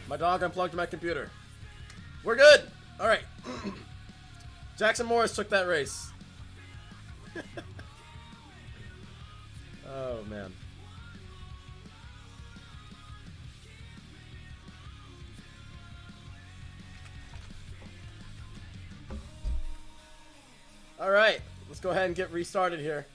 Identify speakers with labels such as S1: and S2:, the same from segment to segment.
S1: My dog unplugged my computer. We're good. All right. Jackson Morris took that race. Oh, man. All right. Let's go ahead and get restarted here.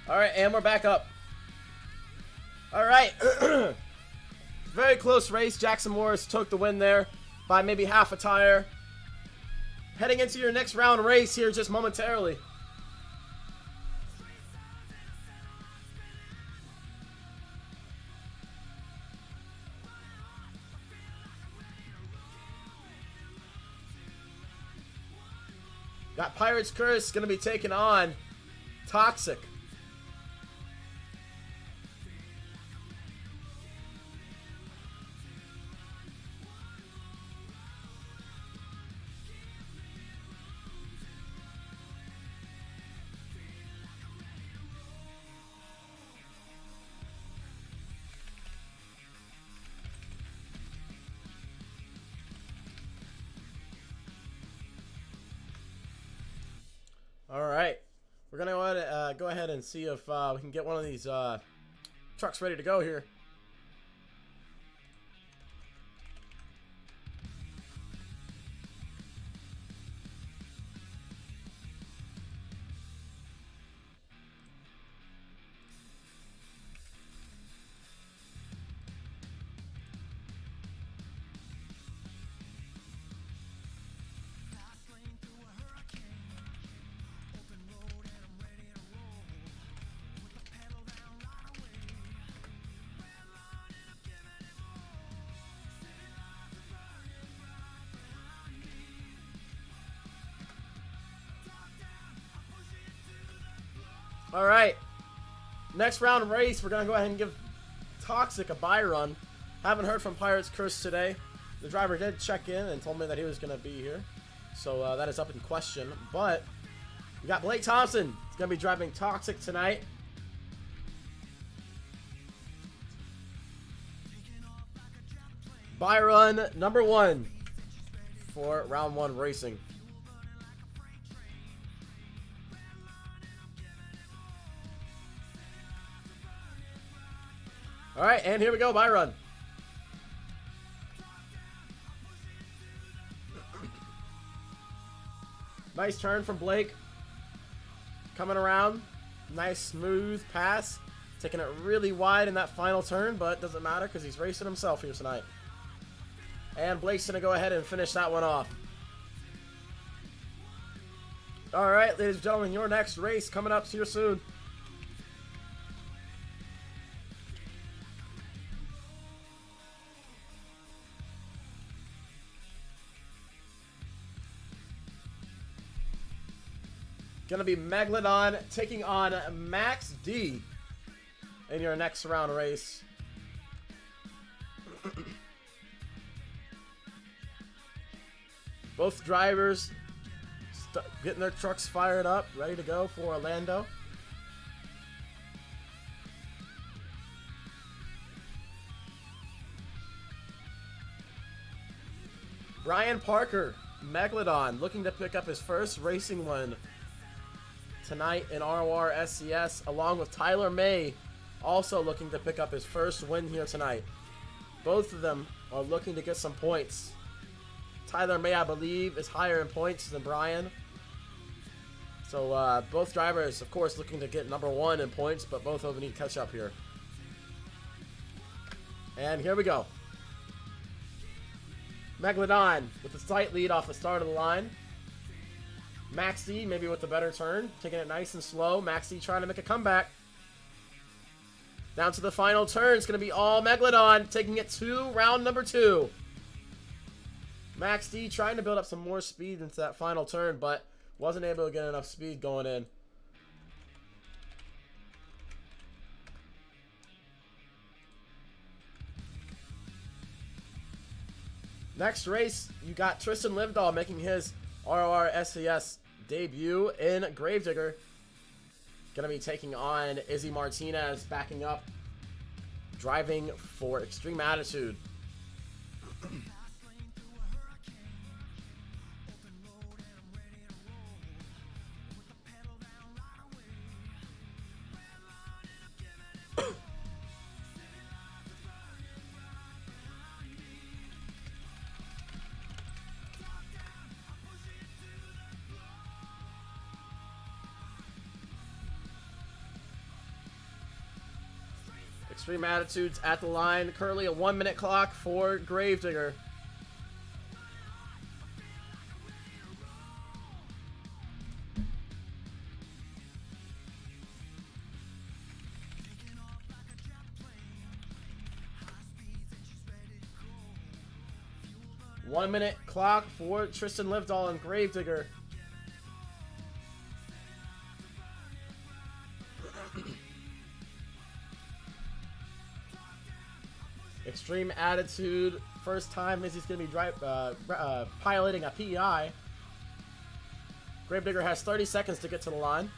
S1: All right, and we're back up. All right. Very close race. Jackson Morris took the win there by maybe half a tire. Heading into your next round race here just momentarily. Got Pirate's Curse going to be taking on Toxic. All right, we're gonna go ahead and see if we can get one of these trucks ready to go here. All right, next round of race, we're going to go ahead and give Toxic a bye run. Haven't heard from Pirate's Curse today. The driver did check in and told me that he was going to be here. So that is up in question. But we got Blake Thompson. He's going to be driving Toxic tonight. Bye run number 1 for round 1 racing. All right, and here we go, bye run. Nice turn from Blake. Coming around. Nice smooth pass. Taking it really wide in that final turn, but it doesn't matter because he's racing himself here tonight. And Blake's going to go ahead and finish that one off. All right, ladies and gentlemen, your next race coming up here soon. Gonna be Megalodon taking on Max D in your next round race. Both drivers getting their trucks fired up, ready to go for Orlando. Brian Parker, Megalodon, looking to pick up his first racing win tonight in RORSCS, along with Tyler May, also looking to pick up his first win here tonight. Both of them are looking to get some points. Tyler May, I believe, is higher in points than Brian. So both drivers, of course, looking to get number 1 in points, but both of them need to catch up here. And here we go. Megalodon with a slight lead off the start of the line. Maxi maybe with the better turn, taking it nice and slow. Maxi trying to make a comeback. Down to the final turn. It's going to be all Megalodon, taking it to round number 2. Max D trying to build up some more speed into that final turn, but wasn't able to get enough speed going in. Next race, you got Tristan Livdahl making his RORSCS debut in Gravedigger. Gonna be taking on Izzy Martinez, backing up, driving for Extreme Attitude. Extreme Attitudes at the line. Currently a 1-minute clock for Gravedigger. One-minute clock for Tristan Livdahl and Gravedigger. Extreme Attitude, first time Izzy's going to be piloting a PEI. Gravedigger has 30 seconds to get to the line.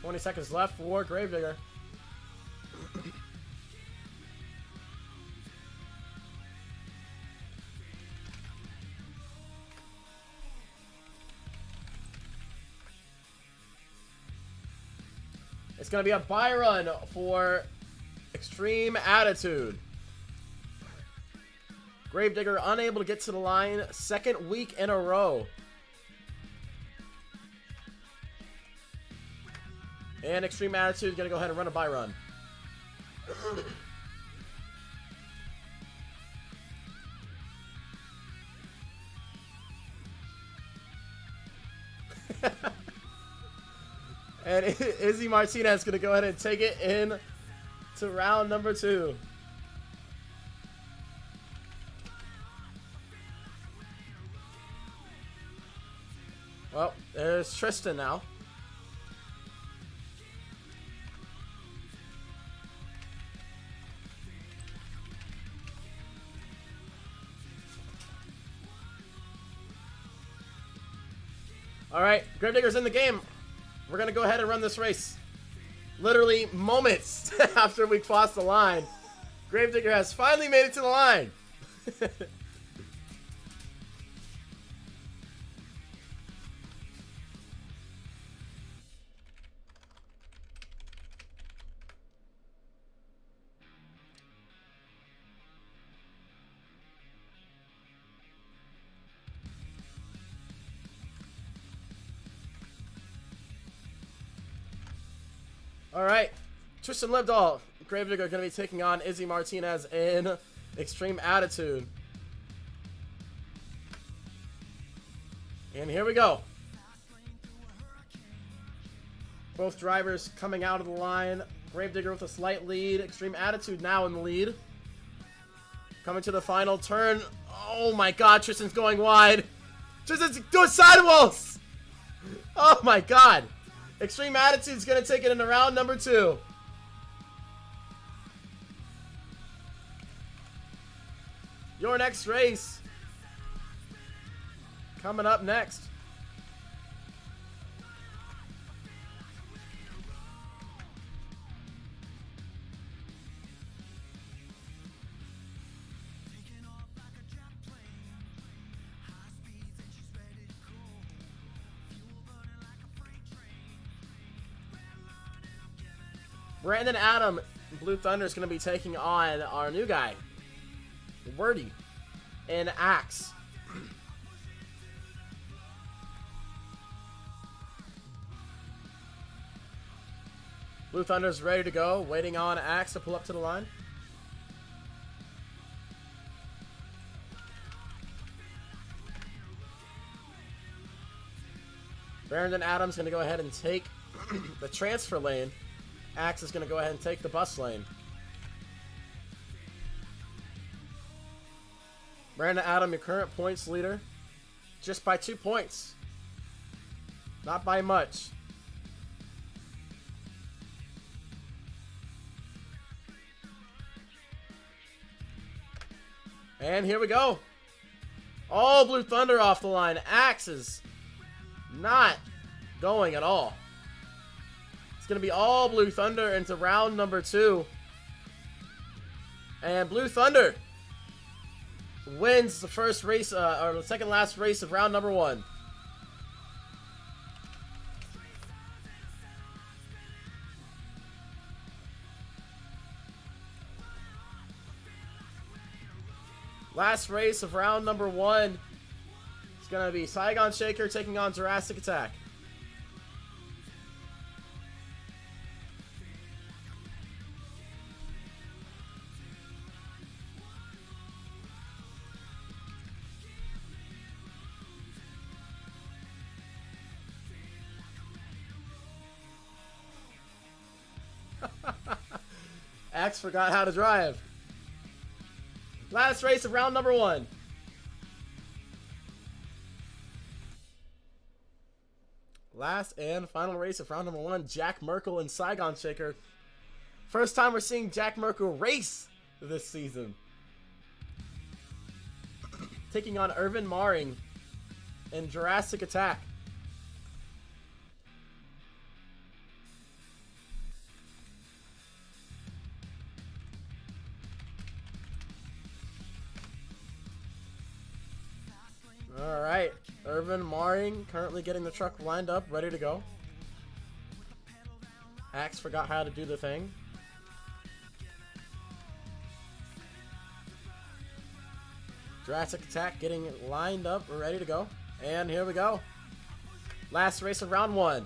S1: $20 seconds left for Gravedigger. It's going to be a buy run for Extreme Attitude. Gravedigger unable to get to the line, second week in a row. And Extreme Attitude is going to go ahead and run a buy run. And Izzy Martinez is going to go ahead and take it in to round number 2. Well, there's Tristan now. All right, Gravedigger's in the game. We're going to go ahead and run this race. Literally moments after we crossed the line, Gravedigger has finally made it to the line. All right, Tristan Livdahl, Gravedigger going to be taking on Izzy Martinez in Extreme Attitude. And here we go. Both drivers coming out of the line. Gravedigger with a slight lead. Extreme Attitude now in the lead. Coming to the final turn. Oh my god, Tristan's going wide. Tristan's doing sidewalls! Oh my god. Extreme Attitude's going to take it into round number 2. Your next race. Coming up next. Brandon Adam, Blue Thunder, is going to be taking on our new guy, Wordy, in Axe. Blue Thunder's ready to go, waiting on Axe to pull up to the line. Brandon Adams going to go ahead and take the transfer lane. Axe is going to go ahead and take the bus lane. Brandon Adam, your current points leader, just by 2 points. Not by much. And here we go. All Blue Thunder off the line. Axe is not going at all. It's going to be all Blue Thunder into round number 2. And Blue Thunder wins the first race, or the second last race of round number 1. Last race of round number 1 is going to be Saigon Shaker taking on Jurassic Attack. Axe forgot how to drive. Last race of round number 1. Last and final race of round number 1. Jack Merkel and Saigon Shaker. First time we're seeing Jack Merkel race this season. Taking on Irvin Maring and Jurassic Attack. Alright, Irvin Maring currently getting the truck lined up, ready to go. Axe forgot how to do the thing. Jurassic Attack getting it lined up, we're ready to go. And here we go. Last race of round 1.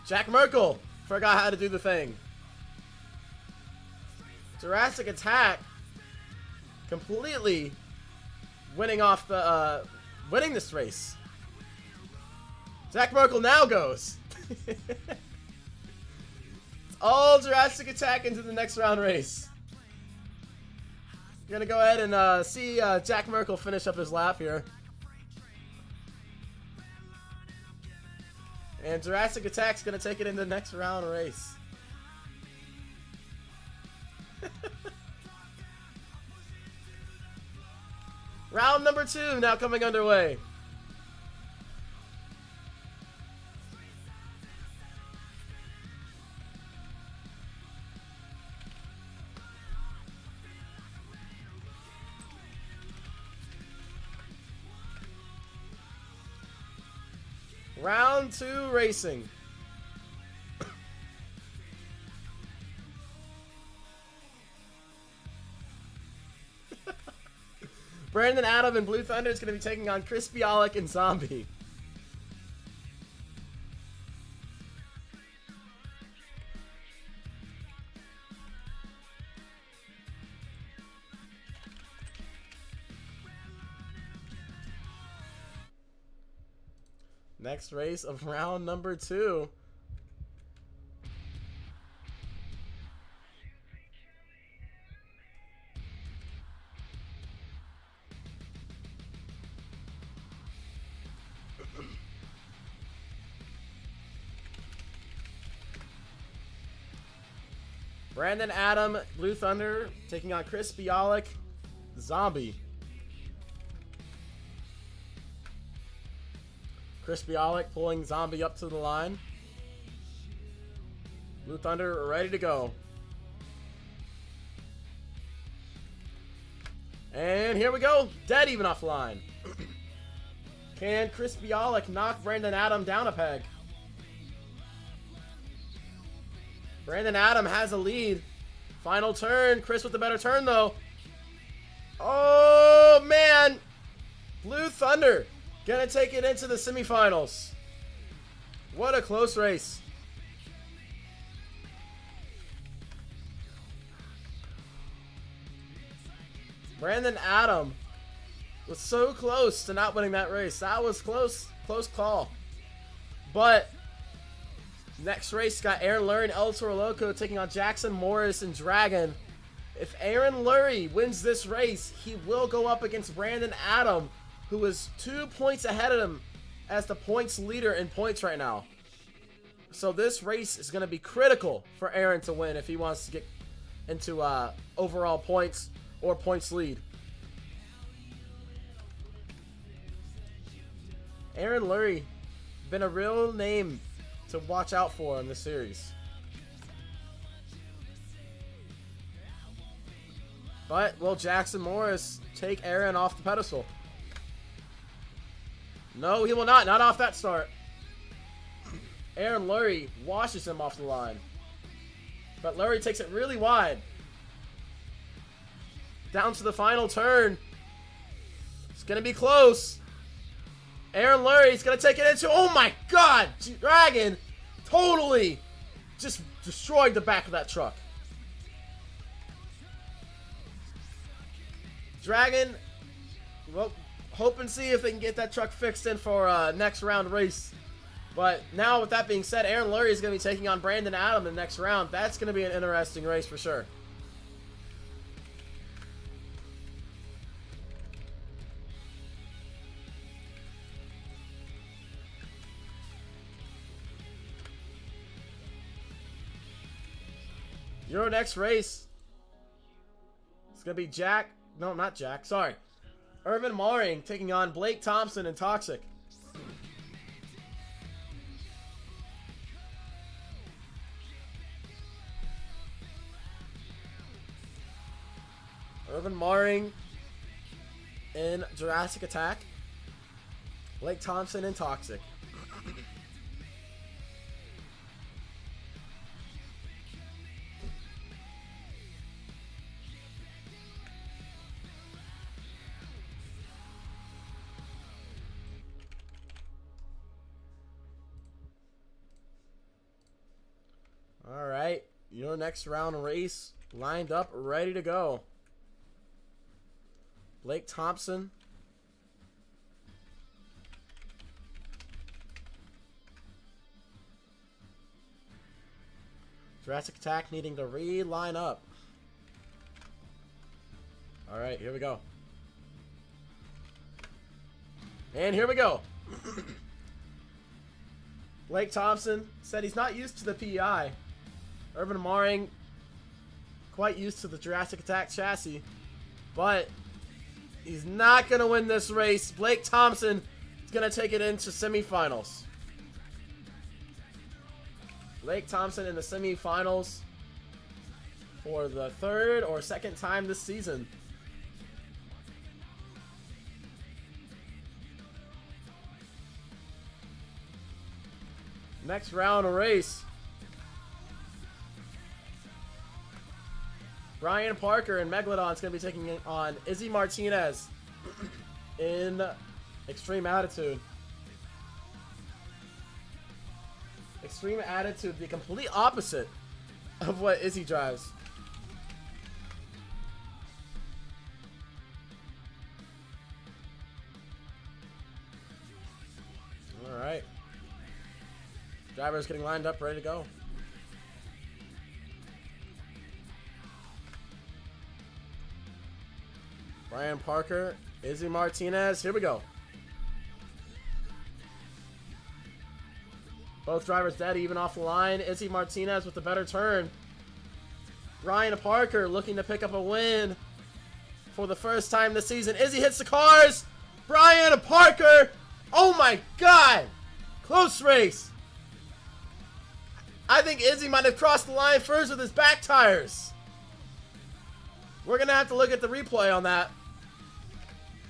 S1: Jack Merkel forgot how to do the thing. Jurassic Attack completely winning off the winning this race. Jack Merkel now goes. It's all Jurassic Attack into the next round race. We're gonna go ahead and see Jack Merkel finish up his lap here. And Jurassic Attack's gonna take it into the next round race. Round number 2 now coming underway. Round 2 racing. Brandon Adam and Blue Thunder is going to be taking on Chris Bialik and Zombie. Next race of round number 2. Brandon Adam, Blue Thunder, taking on Chris Bialik, Zombie. Chris Bialik pulling Zombie up to the line. Blue Thunder ready to go. And here we go. Dead even off the line. Can Chris Bialik knock Brandon Adam down a peg? Brandon Adam has a lead. Final turn. Chris with the better turn, though. Oh, man. Blue Thunder gonna take it into the semifinals. What a close race. Brandon Adam was so close to not winning that race. That was close. Close call. But next race got Aaron Lurie and El Toro Loco taking on Jackson Morris and Dragon. If Aaron Lurie wins this race, he will go up against Brandon Adam, who is 2 points ahead of him as the points leader in points right now. So this race is going to be critical for Aaron to win if he wants to get into overall points or points lead. Aaron Lurie, been a real name to watch out for in this series. But will Jackson Morris take Aaron off the pedestal? No, he will not. Not off that start. Aaron Lurie washes him off the line. But Lurie takes it really wide. Down to the final turn. It's going to be close. Aaron Lurie's going to take it into... Oh my God! Dragon totally just destroyed the back of that truck. Dragon, well, hope and see if they can get that truck fixed in for next round race. But now with that being said, Aaron Lurie is going to be taking on Brandon Adam in the next round. That's going to be an interesting race for sure. Your next race, it's going to be Jack. No, not Jack. Sorry. Irvin Maring taking on Blake Thompson and Toxic. Irvin Maring in Jurassic Attack. Blake Thompson in Toxic. All right, your next round race lined up, ready to go. Blake Thompson. Jurassic Attack needing to re-line up. All right, here we go. And here we go. Blake Thompson said he's not used to the PEI. Irvin Maring, quite used to the Jurassic Attack chassis, but he's not going to win this race. Blake Thompson is going to take it into semifinals. Blake Thompson in the semifinals for the third or second time this season. Next round race. Brian Parker and Megalodon is going to be taking on Izzy Martinez in Extreme Attitude. Extreme Attitude, the complete opposite of what Izzy drives. Alright. Driver's getting lined up, ready to go. Brian Parker, Izzy Martinez, here we go. Both drivers dead even off the line. Izzy Martinez with the better turn. Brian Parker looking to pick up a win for the first time this season. Izzy hits the cars. Brian Parker. Oh my God. Close race. I think Izzy might have crossed the line first with his back tires. We're going to have to look at the replay on that.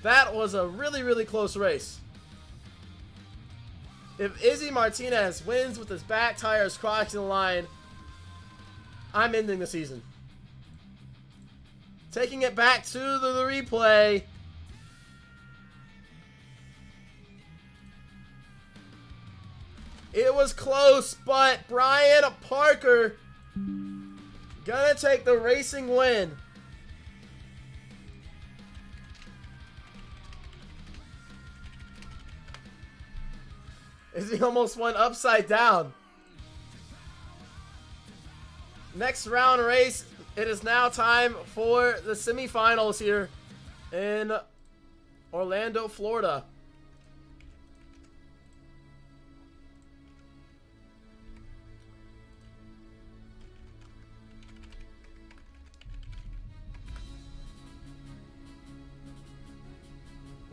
S1: That was a really, really close race. If Izzy Martinez wins with his back tires crossing the line, I'm ending the season. Taking it back to the replay. It was close, but Brian Parker gonna take the racing win. Izzy almost went upside down. Next round race, it is now time for the semifinals here in Orlando, Florida.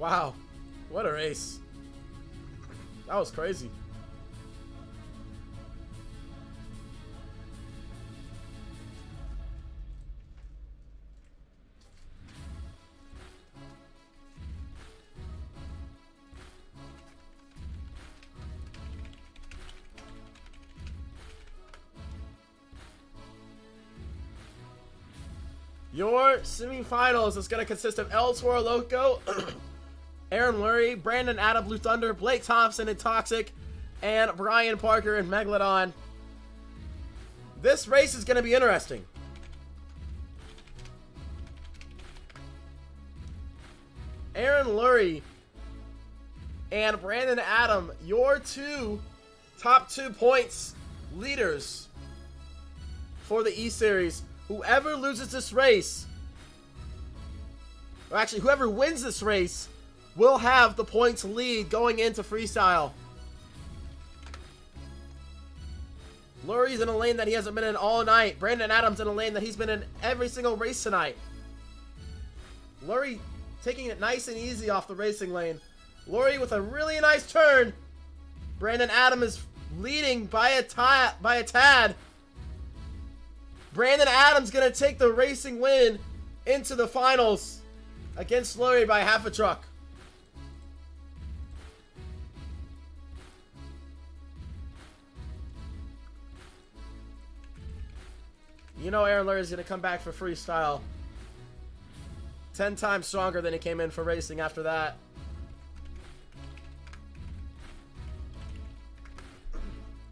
S1: Wow. What a race. That was crazy. Your semifinals is going to consist of El Toro Loco, Aaron Lurie, Brandon Adam Blue Thunder, Blake Thompson and Toxic, and Brian Parker and Megalodon. This race is going to be interesting. Aaron Lurie and Brandon Adam, your top 2 points leaders for the E-Series. Whoever loses this race, or actually whoever wins this race, will have the points lead going into freestyle. Lurie's in a lane that he hasn't been in all night. Brandon Adams in a lane that he's been in every single race tonight. Lurie taking it nice and easy off the racing lane. Lurie with a really nice turn. Brandon Adams is leading by a tad. Brandon Adams going to take the racing win into the finals against Lurie by half a truck. You know Aaron Lurie is going to come back for freestyle 10 times stronger than he came in for racing after that.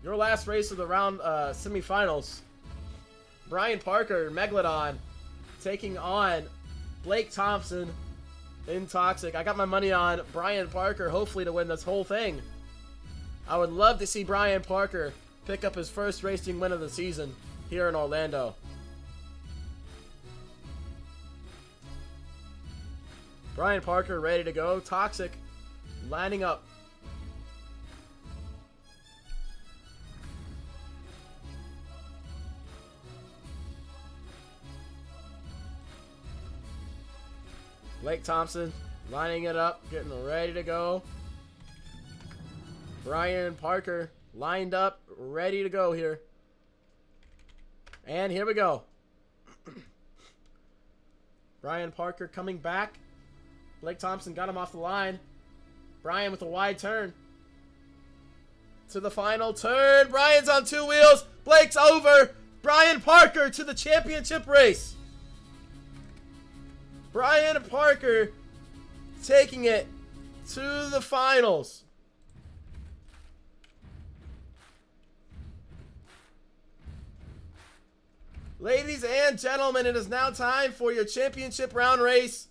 S1: Your last race of the round semifinals. Brian Parker, Megalodon, taking on Blake Thompson in Toxic. I got my money on Brian Parker, hopefully to win this whole thing. I would love to see Brian Parker pick up his first racing win of the season here in Orlando. Brian Parker ready to go. Toxic lining up. Blake Thompson lining it up, getting ready to go. Brian Parker lined up, ready to go here. And here we go. Brian Parker coming back. Blake Thompson got him off the line. Brian with a wide turn. To the final turn. Brian's on 2 wheels. Blake's over. Brian Parker to the championship race. Brian Parker taking it to the finals. Ladies and gentlemen, it is now time for your championship round race.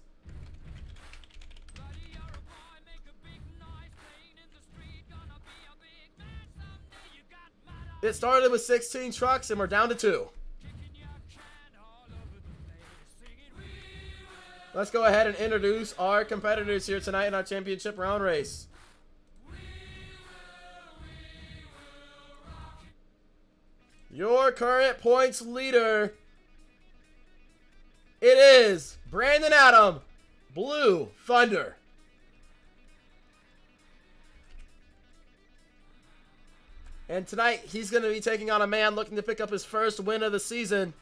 S1: It started with 16 trucks and we're down to 2. Let's go ahead and introduce our competitors here tonight in our championship round race. Your current points leader, it is Brandon Adam, Blue Thunder. And tonight, he's going to be taking on a man looking to pick up his first win of the season.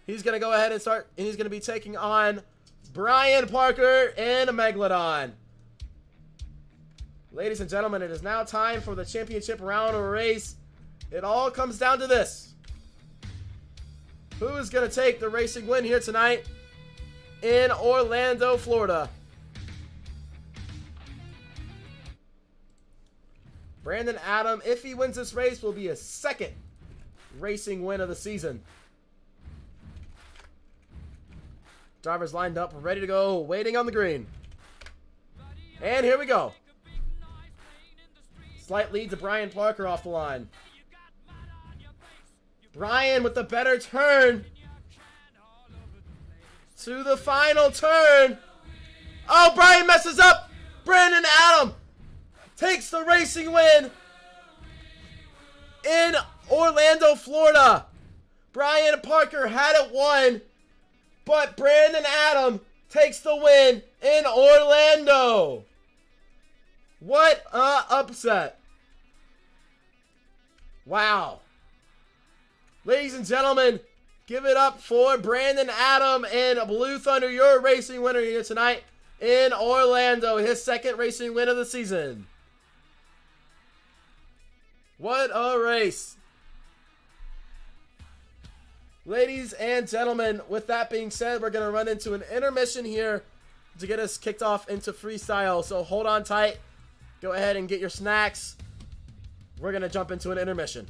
S1: He's going to go ahead and start, and he's going to be taking on Brian Parker and Megalodon. Ladies and gentlemen, it is now time for the championship round race. It all comes down to this. Who is going to take the racing win here tonight in Orlando, Florida? Brandon Adam, if he wins this race, will be his second racing win of the season. Drivers lined up, ready to go, waiting on the green. And here we go. Slight lead to Brian Parker off the line. Brian with the better turn. To the final turn. Oh, Brian messes up. Brandon Adam takes the racing win in Orlando, Florida. Brian Parker had it won, but Brandon Adam takes the win in Orlando. What a upset. Wow. Ladies and gentlemen, give it up for Brandon Adam and Blue Thunder, your racing winner here tonight in Orlando. His second racing win of the season. What a race. Ladies and gentlemen, with that being said, we're going to run into an intermission here to get us kicked off into freestyle. So hold on tight. Go ahead and get your snacks. We're going to jump into an intermission.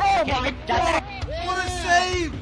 S2: Oh my God!
S1: What a save!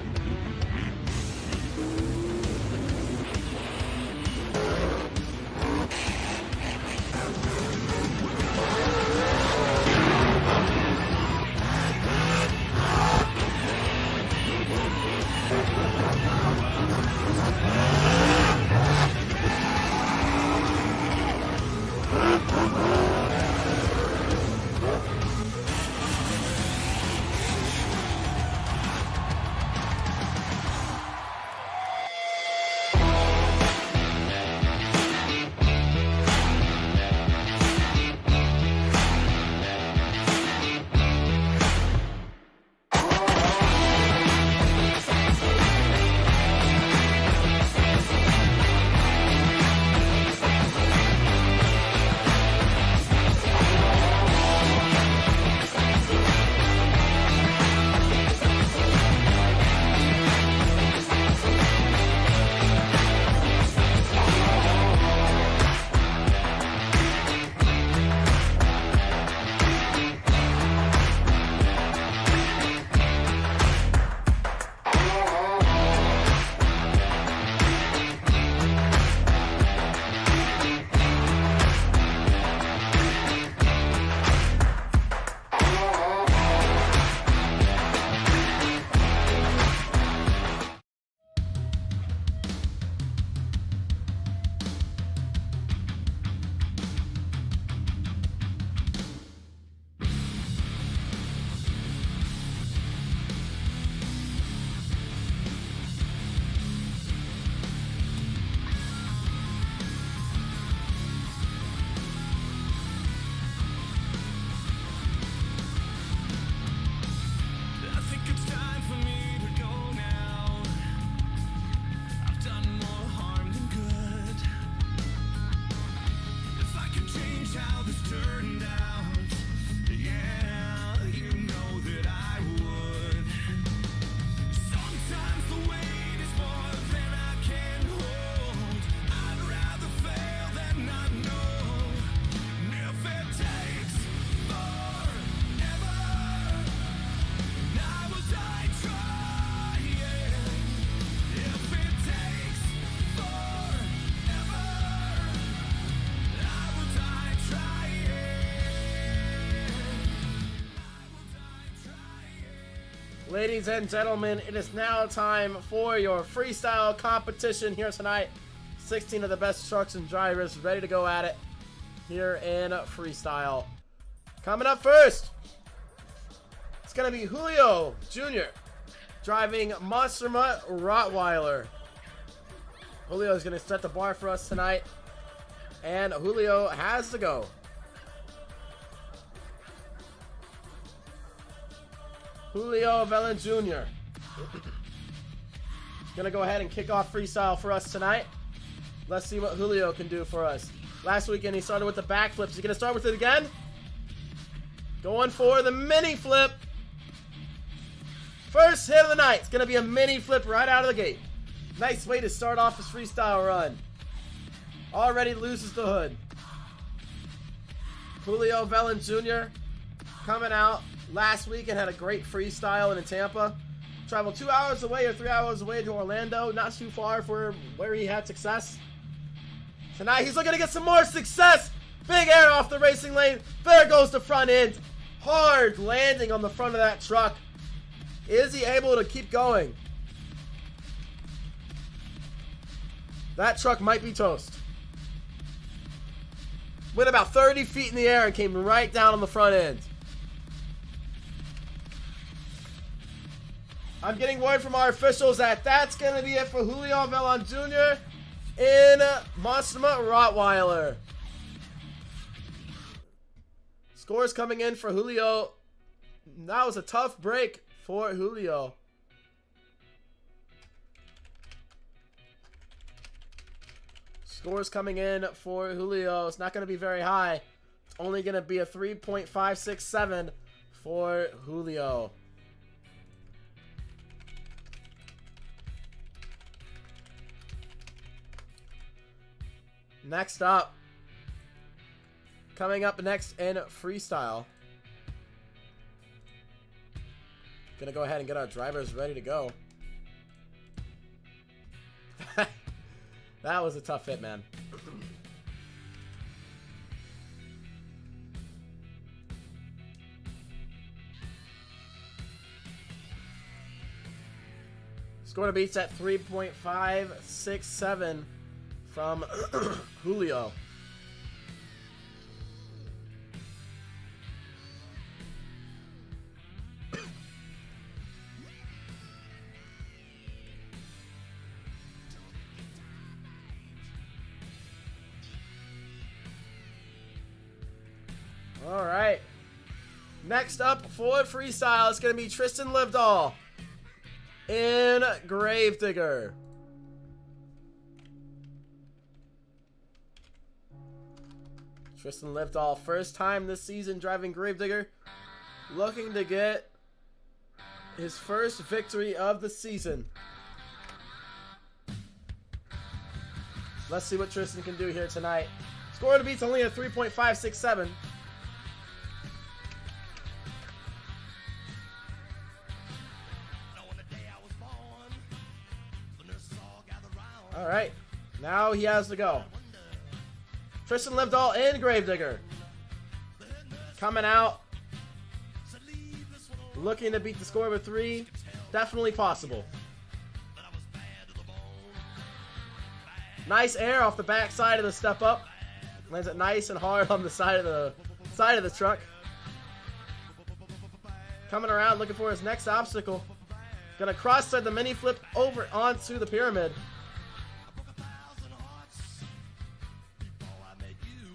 S1: Ladies and gentlemen, it is now time for your freestyle competition here tonight. 16 of the best trucks and drivers ready to go at it here in freestyle. Coming up first, it's going to be Julio Jr. driving Monster Mutt Rottweiler. Julio is going to set the bar for us tonight, and Julio has to go. Julio Velen Jr. Gonna go ahead and kick off freestyle for us tonight. Let's see what Julio can do for us. Last weekend he started with the backflips. Is he gonna start with it again? Going for the mini flip. First hit of the night. It's gonna be a mini flip right out of the gate. Nice way to start off his freestyle run. Already loses the hood. Julio Velen Jr. coming out last week and had a great freestyle in Tampa. Traveled 2 hours away or 3 hours away to Orlando. Not too far for where he had success. Tonight he's looking to get some more success. Big air off the racing lane. There goes the front end. Hard landing on the front of that truck. Is he able to keep going? That truck might be toast. Went about 30 feet in the air and came right down on the front end. I'm getting word from our officials that that's going to be it for Julio Velen Jr. in Monster Mutt Rottweiler. Scores coming in for Julio. That was a tough break for Julio. Scores coming in for Julio. It's not going to be very high. It's only going to be a 3.567 for Julio. Next up, coming up next in freestyle. Gonna go ahead and get our drivers ready to go. That was a tough hit, man. Score to beats at 3.567 from Julio. All right. Next up for freestyle, it's going to be Tristan Livdahl in Gravedigger. Tristan Livdahl, first time this season driving Gravedigger, looking to get his first victory of the season. Let's see what Tristan can do here tonight. Score to beat's only a 3.567. All right, now he has to go. Tristan Livdahl in Gravedigger. Coming out. Looking to beat the score with 3. Definitely possible. Nice air off the back side of the step up. Lands it nice and hard on the side of the truck. Coming around looking for his next obstacle. Gonna cross-side the mini flip over onto the pyramid.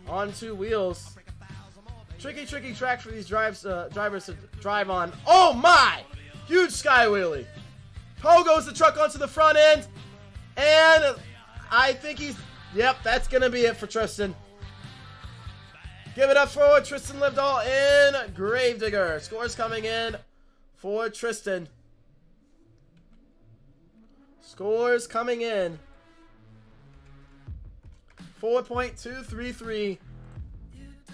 S1: On 2 wheels. Tricky track for these drivers to drive on. Oh my! Huge sky wheelie. Goes the truck onto the front end. And I think he's... Yep, that's going to be it for Tristan. Give it up for Tristan Livdahl in Gravedigger. Scores coming in for Tristan. Scores coming in. 4.233.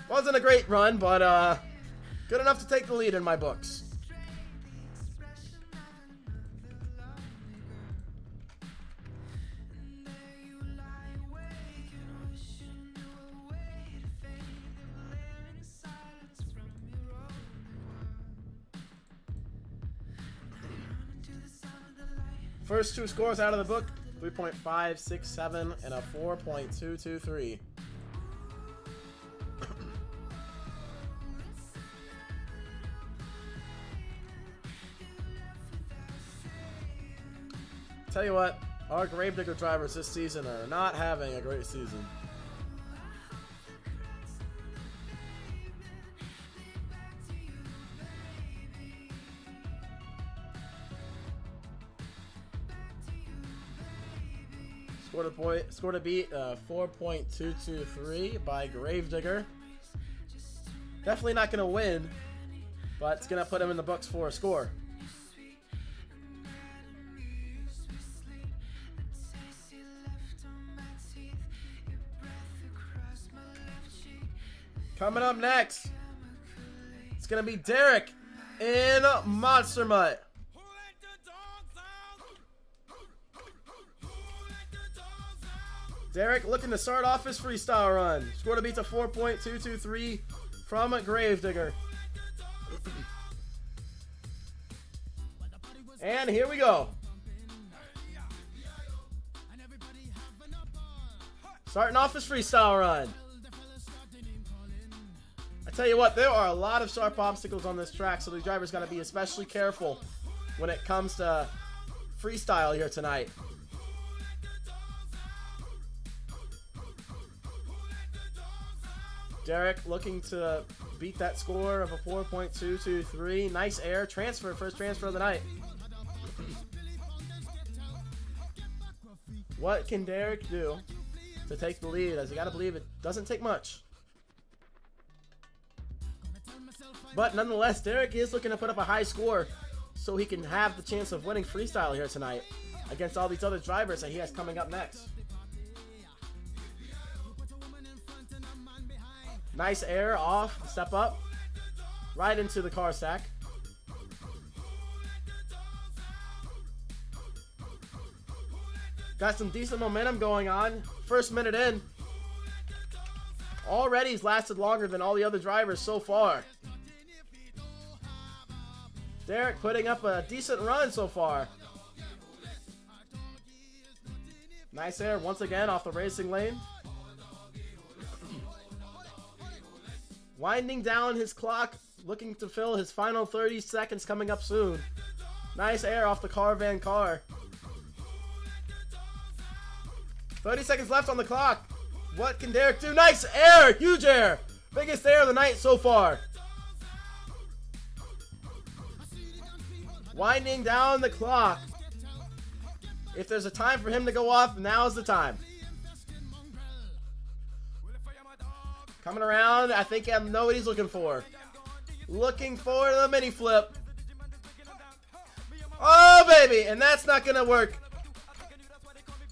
S1: Wasn't a great run, but good enough to take the lead in my books. First two scores out of the book, 3.567 and a 4.223. Tell you what, our Gravedigger drivers this season are not having a great season. Score to beat 4.223 by Gravedigger. Definitely not going to win, but it's going to put him in the books for a score. Coming up next, it's going to be Derek in Monster Mutt. Derek looking to start off his freestyle run. Score to beat to 4.223 from Gravedigger. And here we go. Starting off his freestyle run. I tell you what, there are a lot of sharp obstacles on this track, so the driver's got to be especially careful when it comes to freestyle here tonight. Derek looking to beat that score of a 4.223. Nice air transfer, first transfer of the night. What can Derek do to take the lead? As you gotta believe it doesn't take much. But nonetheless, Derek is looking to put up a high score so he can have the chance of winning freestyle here tonight against all these other drivers that he has coming up next. Nice air off, step up, right into the car stack. Got some decent momentum going on. First minute in. Already he's lasted longer than all the other drivers so far. Derek putting up a decent run so far. Nice air once again off the racing lane. Winding down his clock, looking to fill his final 30 seconds coming up soon. Nice air off the caravan car. 30 seconds left on the clock. What can Derek do? Nice air! Huge air! Biggest air of the night so far. Winding down the clock. If there's a time for him to go off, now's the time. Coming around, I think I know what he's looking for. Looking for the mini flip. Oh, baby! And that's not going to work.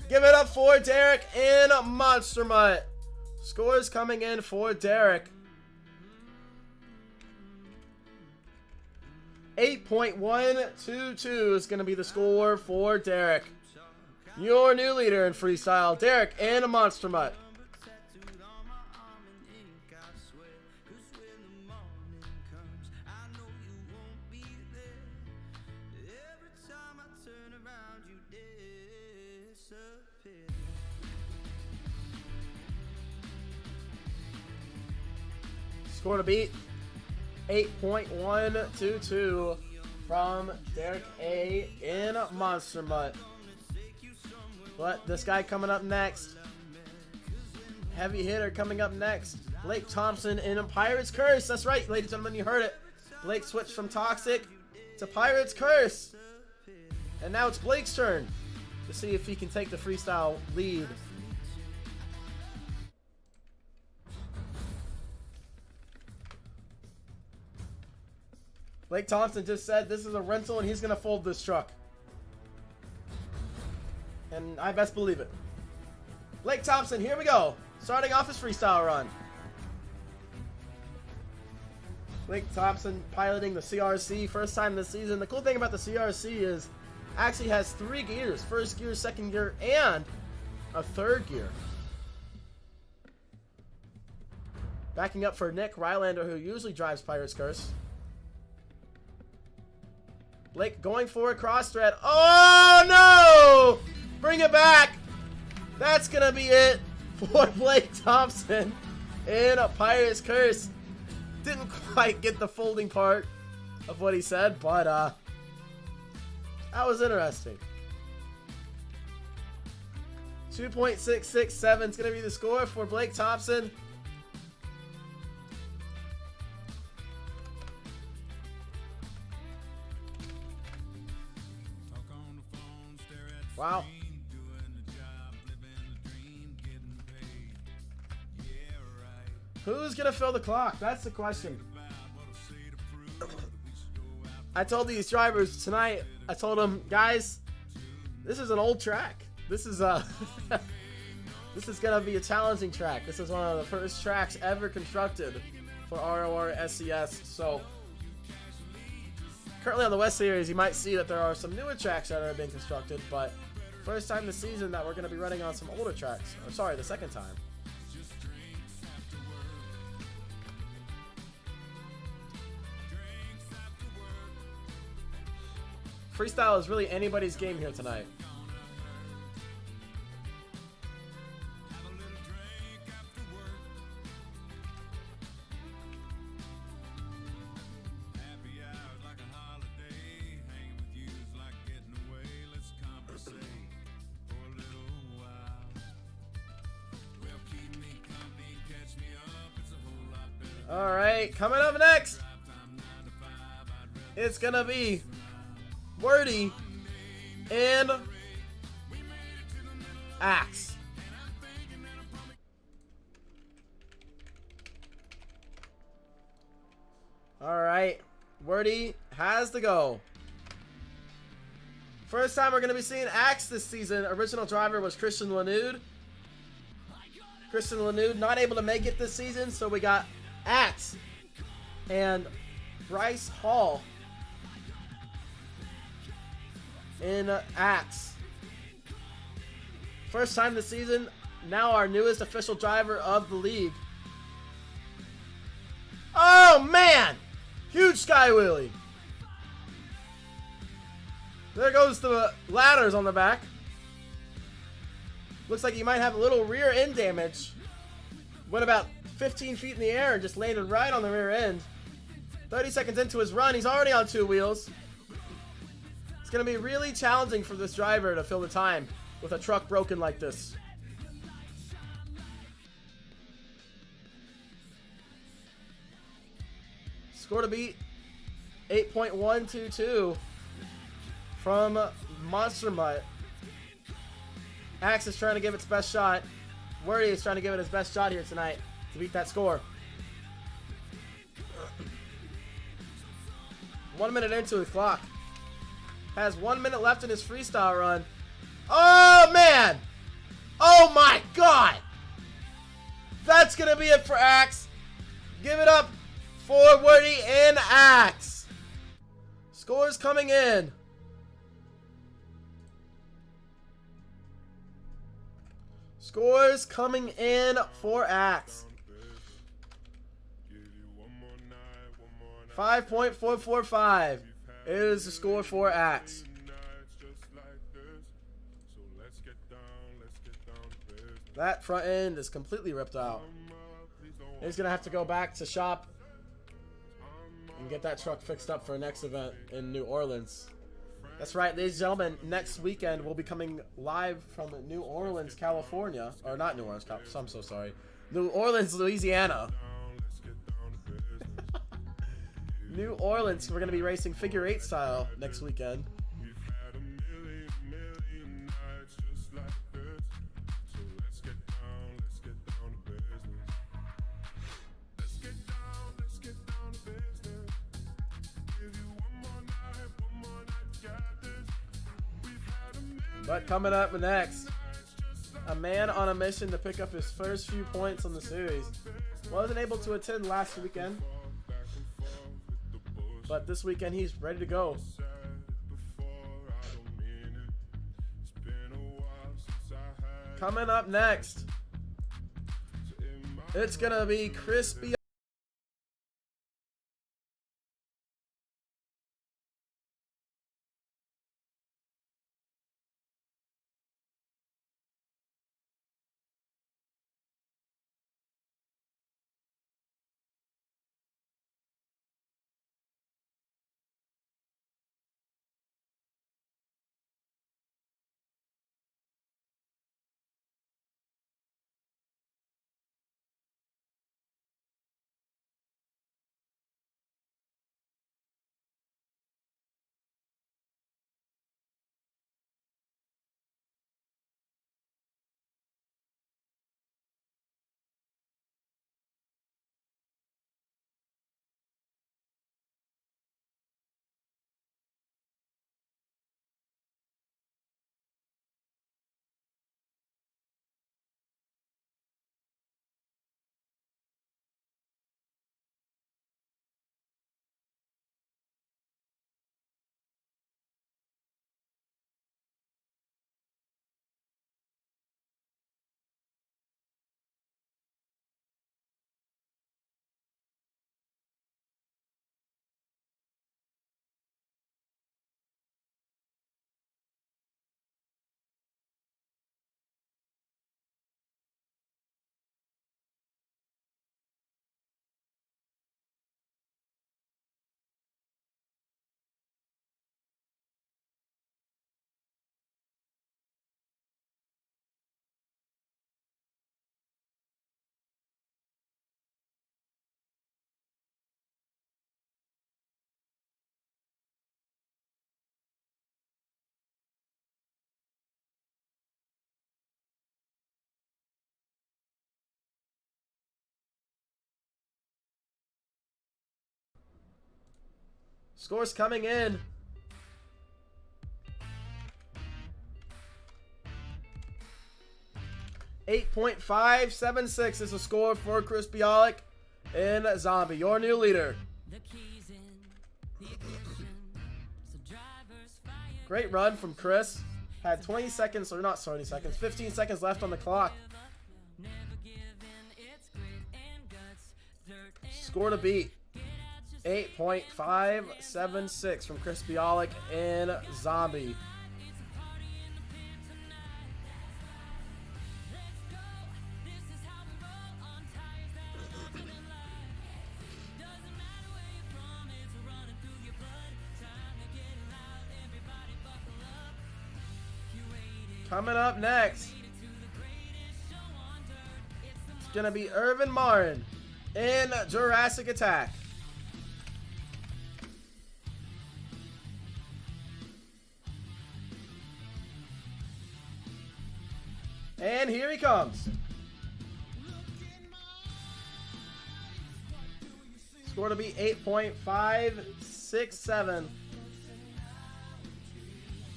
S1: Give it up for Derek in Monster Mutt. Scores coming in for Derek. 8.122 is going to be the score for Derek. Your new leader in freestyle, Derek in Monster Mutt. Score to beat 8.122 from Derek A in Monster Mutt. But this guy coming up next, heavy hitter coming up next, Blake Thompson in Pirate's Curse. That's right, ladies and gentlemen, you heard it. Blake switched from Toxic to Pirate's Curse. And now it's Blake's turn to see if he can take the freestyle lead. Blake Thompson just said this is a rental and he's going to fold this truck. And I best believe it. Blake Thompson, here we go. Starting off his freestyle run. Blake Thompson piloting the CRC, first time this season. The cool thing about the CRC is actually has 3 gears. First gear, second gear, and a third gear. Backing up for Nick Rylander, who usually drives Pirate's Curse. Blake going for a cross thread. Oh, no! Bring it back. That's going to be it for Blake Thompson in a Pirate's Curse. Didn't quite get the folding part of what he said, but that was interesting. 2.667 is going to be the score for Blake Thompson. Wow. Who's going to fill the clock? That's the question. I told these drivers tonight, I told them, guys, this is an old track. This is this is going to be a challenging track. This is one of the first tracks ever constructed for RORSCS. So currently on the West Series, you might see that there are some newer tracks that are being constructed, but first time this season that we're going to be running on some older tracks. Or sorry, the second time. Freestyle is really anybody's game here tonight. All right, coming up next, it's gonna be Wordy and Axe. All right, Wordy has to go. First time we're gonna be seeing Axe this season. Original driver was Christian Lanoud. Christian Lanoud not able to make it this season, so we got Axe and Bryce Hall in Axe. First time this season, now our newest official driver of the league. Oh man! Huge sky wheelie. There goes the ladders on the back. Looks like he might have a little rear end damage. Went about 15 feet in the air and just landed right on the rear end. 30 seconds into his run, he's already on two wheels. It's going to be really challenging for this driver to fill the time with a truck broken like this. Score to beat 8.122 from Monster Mutt. Axe is trying to give its best shot. Wordy is trying to give it his best shot here tonight to beat that score. 1 minute into his clock. Has 1 minute left in his freestyle run. Oh, man! Oh, my God! That's going to be it for Axe. Give it up for Wordy and Axe. Scores coming in. Scores coming in for Axe. 5.445 is the score for Axe. That front end is completely ripped out. He's going to have to go back to shop and get that truck fixed up for our next event in New Orleans. That's right, ladies and gentlemen. Next weekend, we'll be coming live from New Orleans, California. Or not New Orleans, California. I'm so sorry. New Orleans, Louisiana. New Orleans. We're going to be racing figure 8 style next weekend. But coming up next, a man on a mission to pick up his first few points on the series. Wasn't able to attend last weekend, but this weekend he's ready to go. Coming up next, it's gonna be Crispy Scores coming in. .576 is the score for Chris Bialik in Zombie, your new leader. Great run from Chris. Had 20 seconds, or not 20 seconds, 15 seconds left on the clock. Score to beat. 8.576 from Chris Bialik in Zombie. Coming up next, it's going to be Irvin Marin in Jurassic Attack. And here he comes. Score to be 8.567.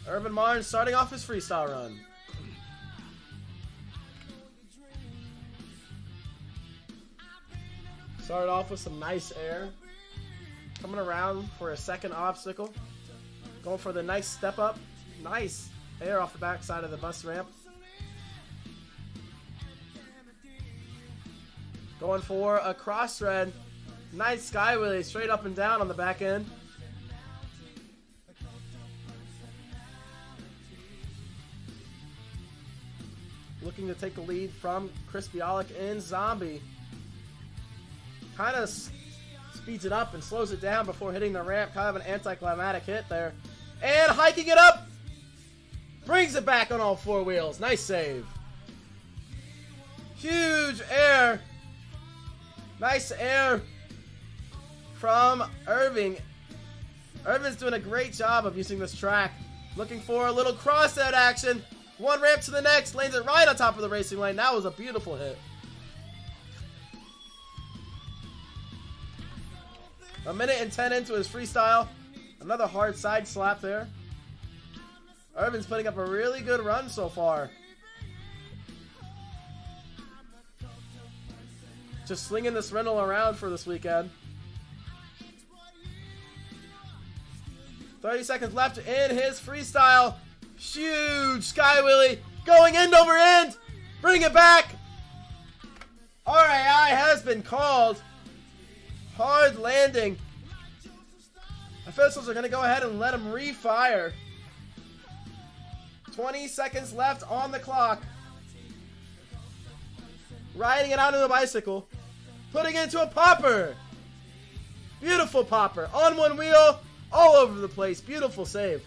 S1: Irvin Marin starting off his freestyle run. Started off with some nice air. Coming around for a second obstacle. Going for the nice step up. Nice air off the backside of the bus ramp. Going for a cross thread. Nice sky wheelie straight up and down on the back end. Looking to take the lead from Chris Bialik in Zombie. Kind of speeds it up and slows it down before hitting the ramp. Kind of an anticlimactic hit there. And hiking it up. Brings it back on all four wheels. Nice save. Huge air. Nice air from Irving. Irvin's doing a great job of using this track. Looking for a little cross-out action. One ramp to the next. Lanes it right on top of the racing lane. That was a beautiful hit. A minute and 10 into his freestyle. Another hard side slap there. Irvin's putting up a really good run so far. Just slinging this rental around for this weekend. 30 seconds left in his freestyle. Huge sky wheelie. Going end over end. Bring it back. RAI has been called. Hard landing. Officials are going to go ahead and let him refire. 20 seconds left on the clock. Riding it out of the bicycle. Putting it into a popper. Beautiful popper. On one wheel. All over the place. Beautiful save.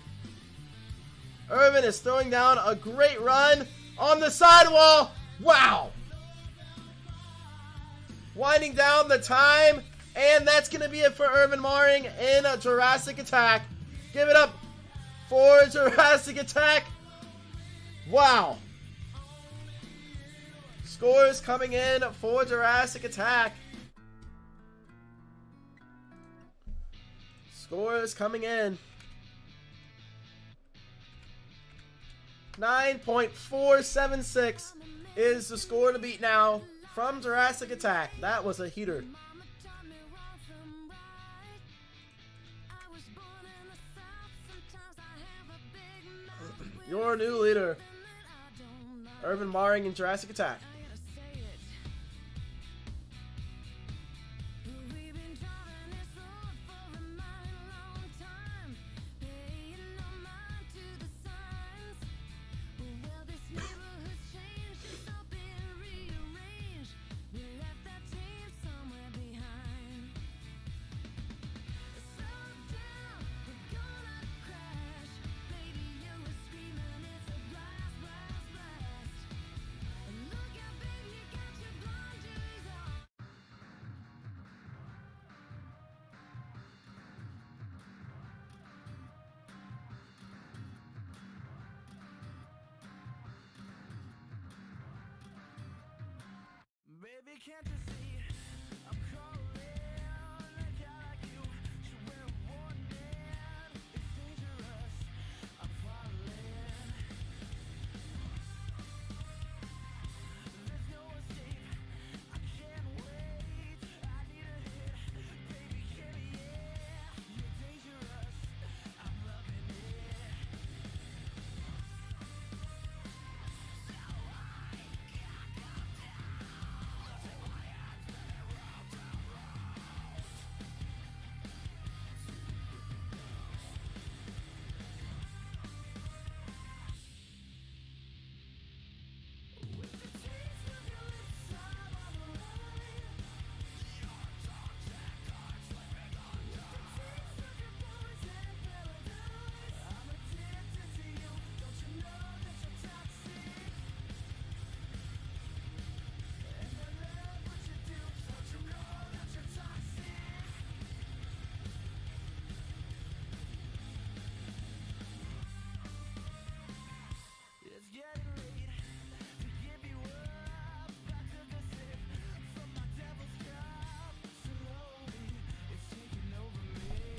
S1: Irvin is throwing down a great run on the sidewall. Wow. Winding down the time. And that's going to be it for Irvin Marin in a Jurassic Attack. Give it up for Jurassic Attack. Wow. Scores coming in for Jurassic Attack. Scores coming in. 9.476 is the score to beat now from Jurassic Attack. That was a heater. Your new leader, Irvin Marin in Jurassic Attack. Baby, can't you see I'm calling a guy like you should wear a warning.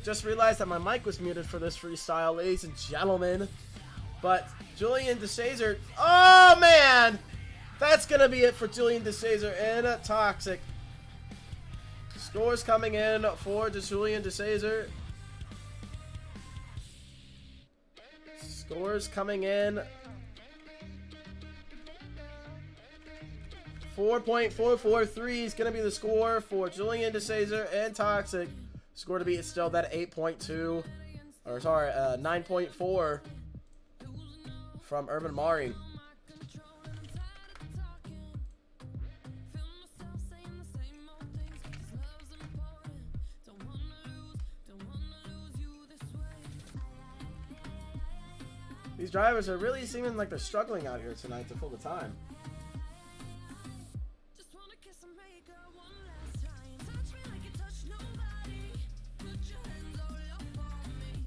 S1: Just realized that my mic was muted for this freestyle, ladies and gentlemen. But Julian DeShazer, oh man! That's going to be it for Julian DeShazer in Toxic. Scores coming in for Julian DeShazer. Scores coming in. 4.443 is going to be the score for Julian DeShazer and Toxic. Score to beat is still that 8.2, or sorry, 9.4 from Urban Mari. These drivers are really seeming like they're struggling out here tonight to fill the time.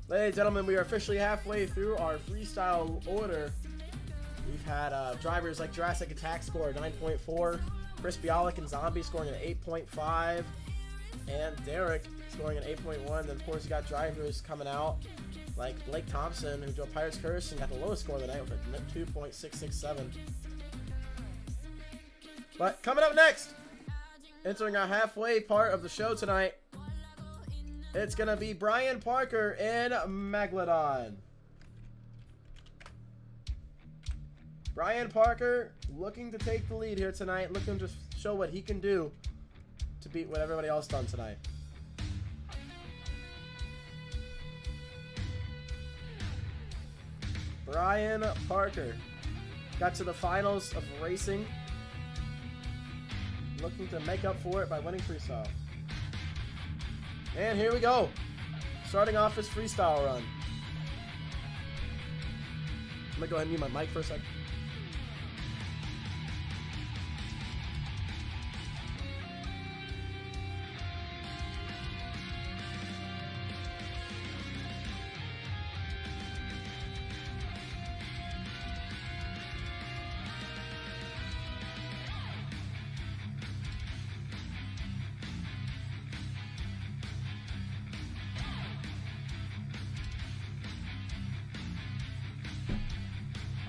S1: Ladies and gentlemen, we are officially halfway through our freestyle order. We've had drivers like Jurassic Attack score 9.4, Chris Bialik and Zombie scoring an 8.5, and Derek scoring an 8.1. Then, of course, you got drivers coming out like Blake Thompson, who drove Pirate's Curse and got the lowest score of the night with a 2.667. But coming up next, entering our halfway part of the show tonight, it's going to be Brian Parker in Megalodon. Brian Parker looking to take the lead here tonight, looking to show what he can do to beat what everybody else done tonight. Brian Parker got to the finals of racing, looking to make up for it by winning freestyle. And here we go, starting off his freestyle run. I'm gonna go ahead and mute my mic for a second.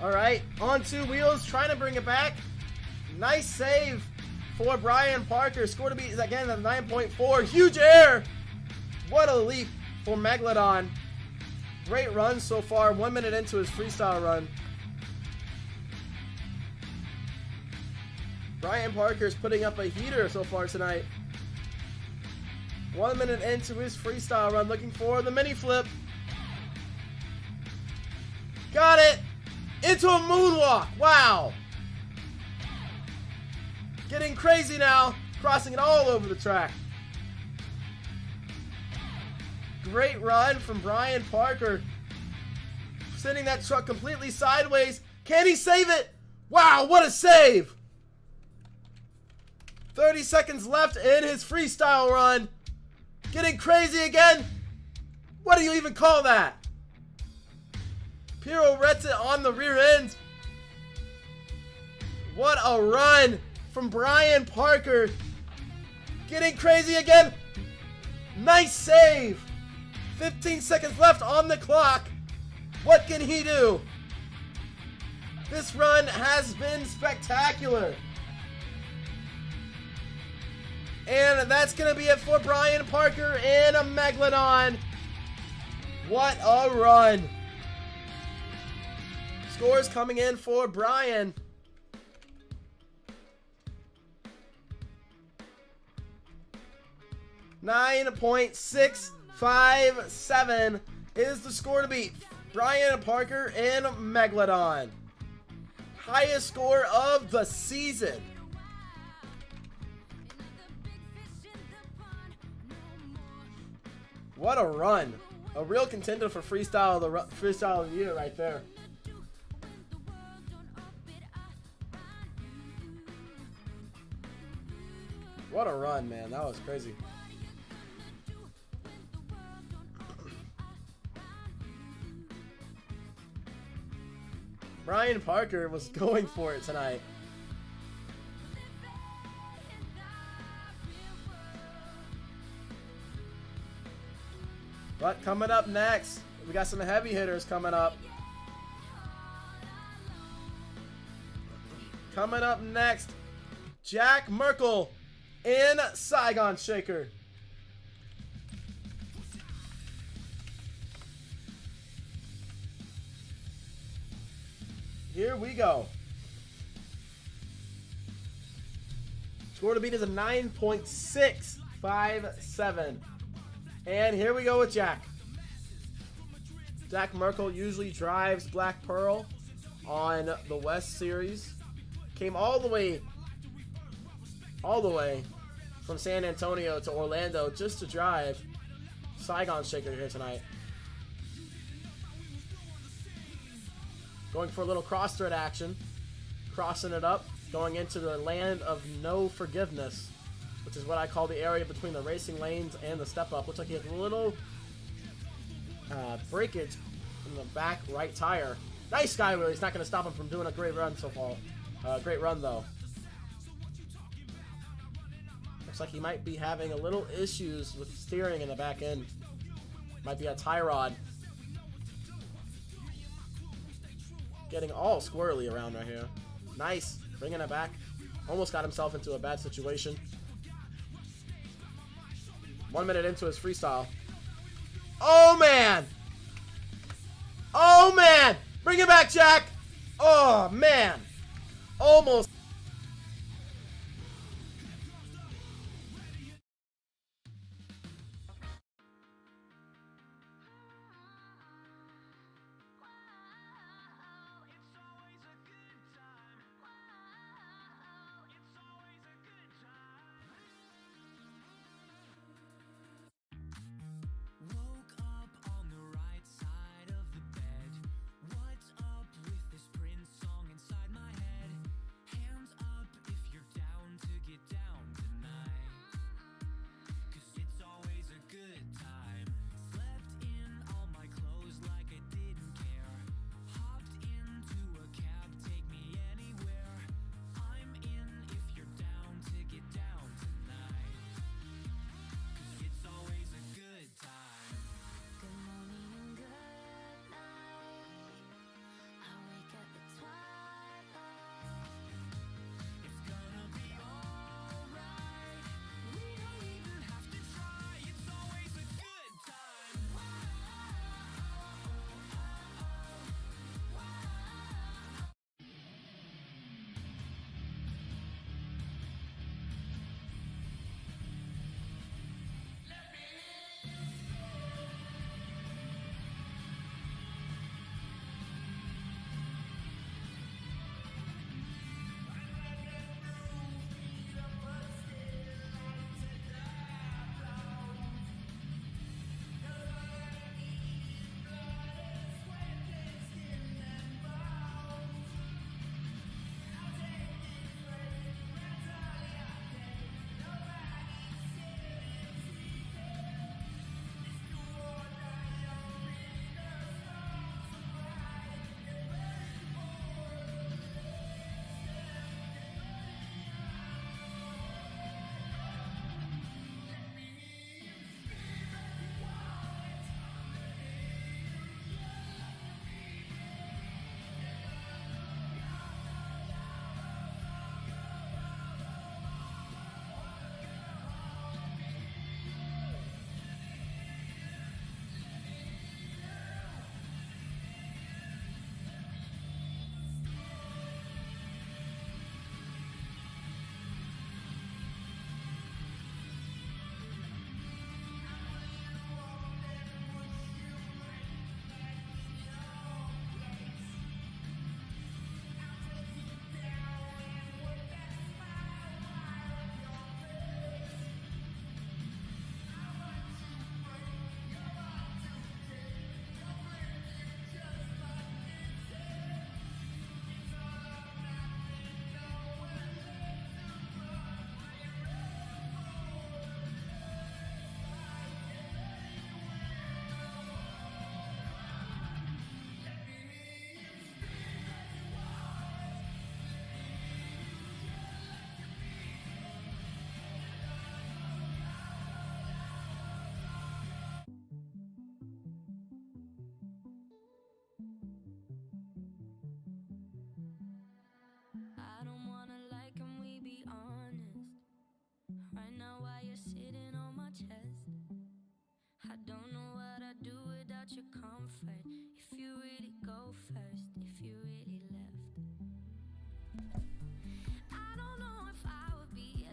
S1: All right, on two wheels, trying to bring it back. Nice save for Brian Parker. Score to beat is again at 9.4. Huge air. What a leap for Megalodon. Great run so far. 1 minute into his freestyle run. Brian Parker is putting up a heater so far tonight. 1 minute into his freestyle run, looking for the mini flip. Got it. Into a moonwalk. Wow. Getting crazy now. Crossing it all over the track. Great run from Brian Parker. Sending that truck completely sideways. Can he save it? Wow, what a save. 30 seconds left in his freestyle run. Getting crazy again. What do you even call that? Pirouette on the rear end. What a run from Brian Parker. Getting crazy again. Nice save. 15 seconds left on the clock. What can he do? This run has been spectacular. And that's going to be it for Brian Parker in a Megalodon. What a run. Scores coming in for Brian. .657 is the score to beat Brian Parker in Megalodon. Highest score of the season. What a run. A real contender for freestyle of the year right there. What a run, man. That was crazy. Brian Parker was going for it tonight. But coming up next, we got some heavy hitters coming up. Coming up next, Jack Merkel in Saigon Shaker. Here we go. Score to beat is a 9.657. And here we go with Jack. Jack Merkel usually drives Black Pearl on the West Series. Came all the way from San Antonio to Orlando just to drive Saigon Shaker here tonight. Going for a little cross thread action. Crossing it up. Going into the land of no forgiveness, which is what I call the area between the racing lanes and the step up. Looks like he has a little breakage in the back right tire. Nice guy, really. He's not going to stop him from doing a great run so far. Great run, though. Looks like he might be having a little issues with steering in the back end. Might be a tie rod. Getting all squirrely around right here. Nice. Bringing it back. Almost got himself into a bad situation. 1 minute into his freestyle. Oh, man! Oh, man! Bring it back, Jack! Oh, man! Almost.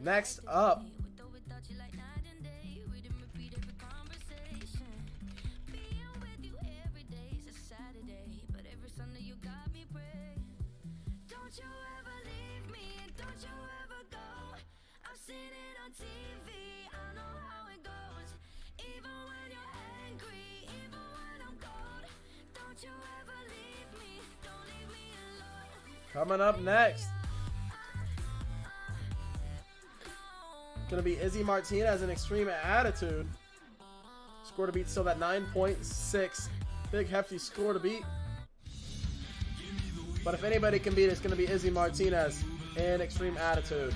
S1: Next up, coming up next, gonna be Izzy Martinez in Extreme Attitude. Score to beat still at 9.6. Big hefty score to beat. But if anybody can beat it, it's gonna be Izzy Martinez in Extreme Attitude.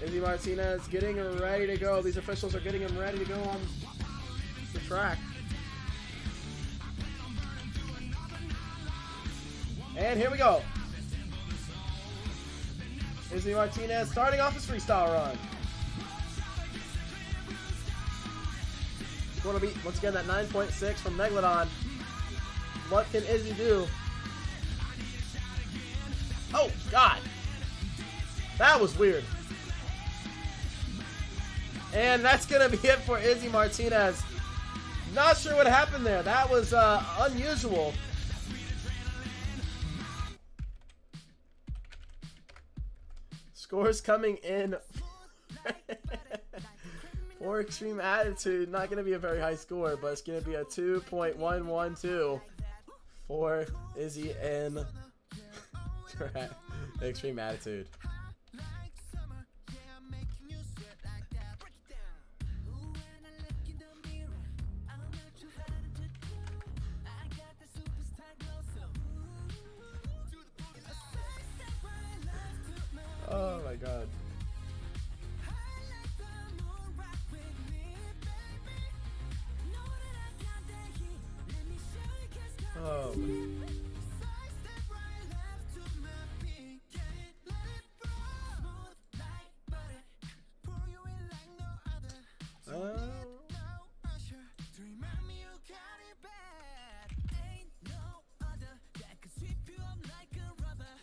S1: Izzy Martinez getting ready to go. These officials are getting him ready to go on the track. And here we go. Izzy Martinez starting off his freestyle run. Going to beat, once again, that 9.6 from Megalodon. What can Izzy do? Oh, God. That was weird. And that's going to be it for Izzy Martinez. Not sure what happened there. That was unusual. Scores coming in for Extreme Attitude. Not going to be a very high score, but it's going to be a 2.112 for Izzy and Extreme Attitude. Oh my God. Oh.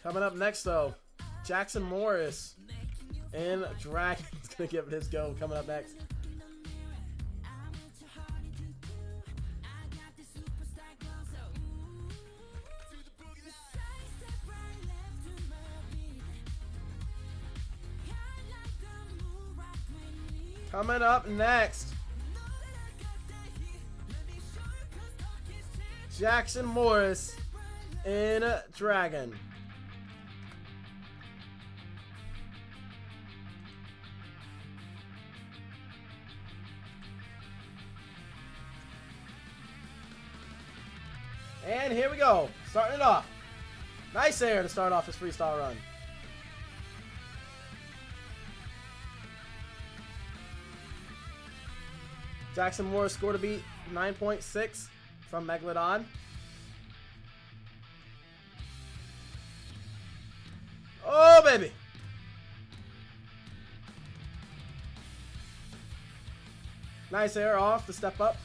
S1: Coming up next, though, Jackson Morris and Dragon's gonna give it his go. Coming up next. Coming up next, Jackson Morris in Dragon. And here we go, starting it off. Nice air to start off his freestyle run. Jackson Morris score to beat 9.6 from Megalodon. Oh, baby. Nice air off to step up.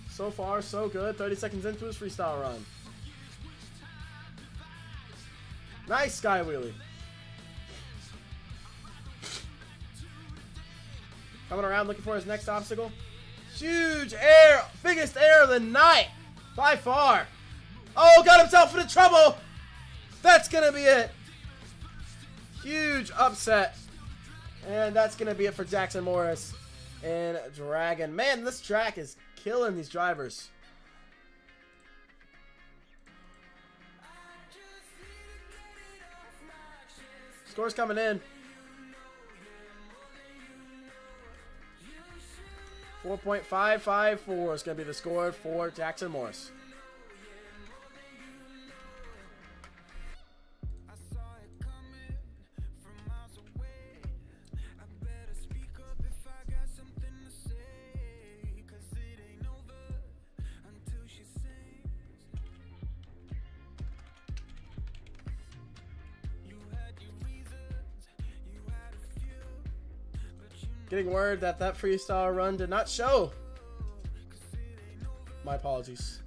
S1: So far, so good. 30 seconds into his freestyle run. Nice sky wheelie. Coming around looking for his next obstacle. Huge air. Biggest air of the night. By far. Oh, got himself into trouble. That's going to be it. Huge upset. And that's going to be it for Jackson Morris and Dragon. Man, this track is killing these drivers. Scores coming in. 4.554 is going to be the score for Jackson Morris. Getting word that that freestyle run did not show. My apologies.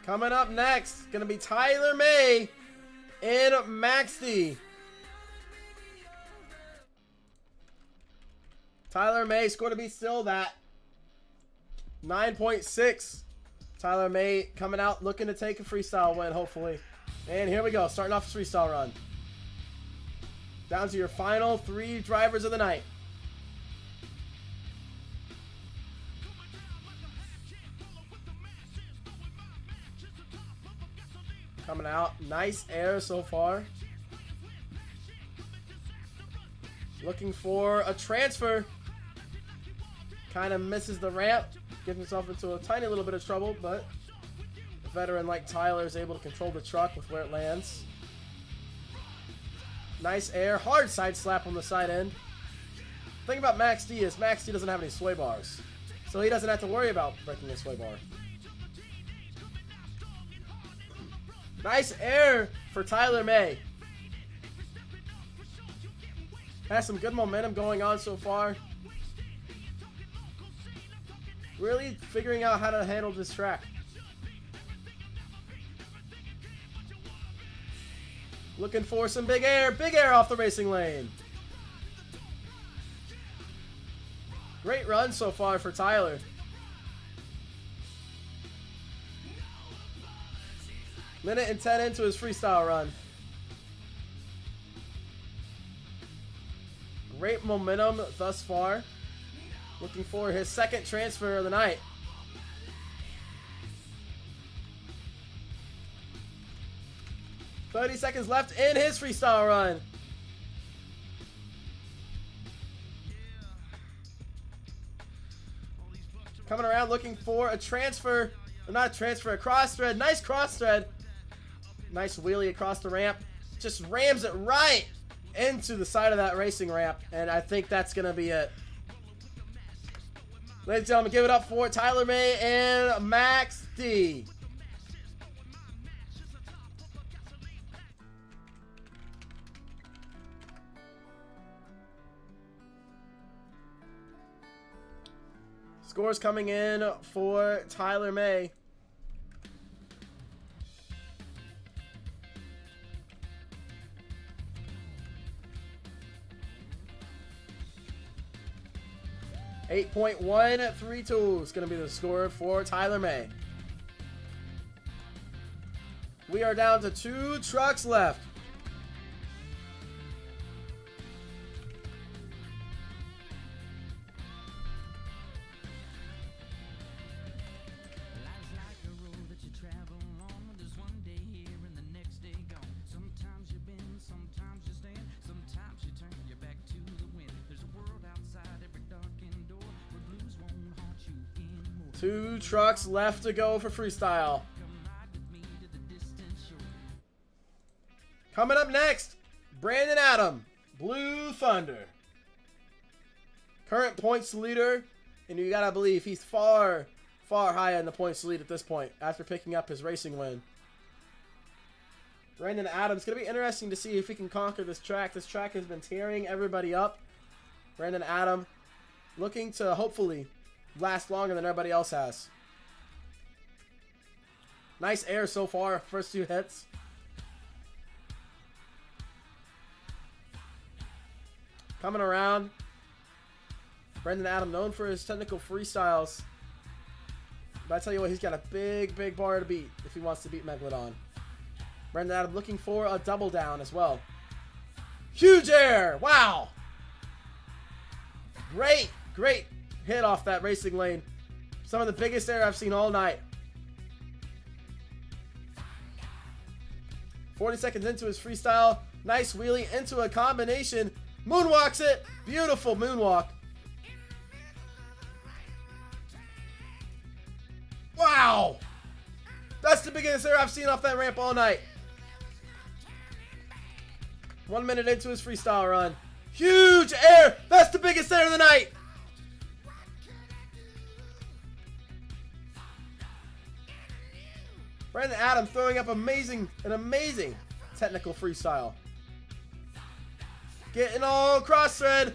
S1: Coming up next, gonna be Tyler May and Max D. Tyler May score to be still that 9.6. Tyler May coming out looking to take a freestyle win, hopefully. And here we go, starting off the freestyle run. Down to your final 3 drivers of the night. Coming out, nice air so far. Looking for a transfer. Kind of misses the ramp. Gets himself into a tiny little bit of trouble, but a veteran like Tyler is able to control the truck with where it lands. Nice air. Hard side slap on the side end. The thing about Max D is Max D doesn't have any sway bars, so he doesn't have to worry about breaking a sway bar. Nice air for Tyler May. Has some good momentum going on so far. Really figuring out how to handle this track. Looking for some big air off the racing lane. Great run so far for Tyler. Minute and 10 into his freestyle run. Great momentum thus far. Looking for his second transfer of the night. "30 seconds left in his freestyle run. Coming around looking for a transfer. Or not a transfer, a cross thread. Nice cross thread. Nice wheelie across the ramp. Just rams it right into the side of that racing ramp. And I think that's going to be it. Ladies and gentlemen, give it up for Tyler May and Max D. Scores coming in for Tyler May. .132 is going to be the score for Tyler May. We are down to 2 trucks left. Two trucks left to go for freestyle. Coming up next, Brandon Adam, Blue Thunder. Current points leader, and you gotta believe he's far, far higher in the points lead at this point after picking up his racing win. Brandon Adams, gonna be interesting to see if he can conquer this track. This track has been tearing everybody up. Brandon Adam looking to hopefully last longer than everybody else has. Nice air so far, first 2 hits. Coming around, Brandon Adam, known for his technical freestyles. But I tell you what, he's got a big, big bar to beat if he wants to beat Megalodon. Brandon Adam looking for a double down as well. Huge air! Wow! Great, great hit off that racing lane. Some of the biggest air I've seen all night. 40 seconds into his freestyle. Nice wheelie into a combination. Moonwalks it. Beautiful moonwalk. Wow! That's the biggest air I've seen off that ramp all night. 1 minute into his freestyle run. Huge air! That's the biggest air of the night! Brandon Adam throwing up an amazing technical freestyle. Getting all cross thread.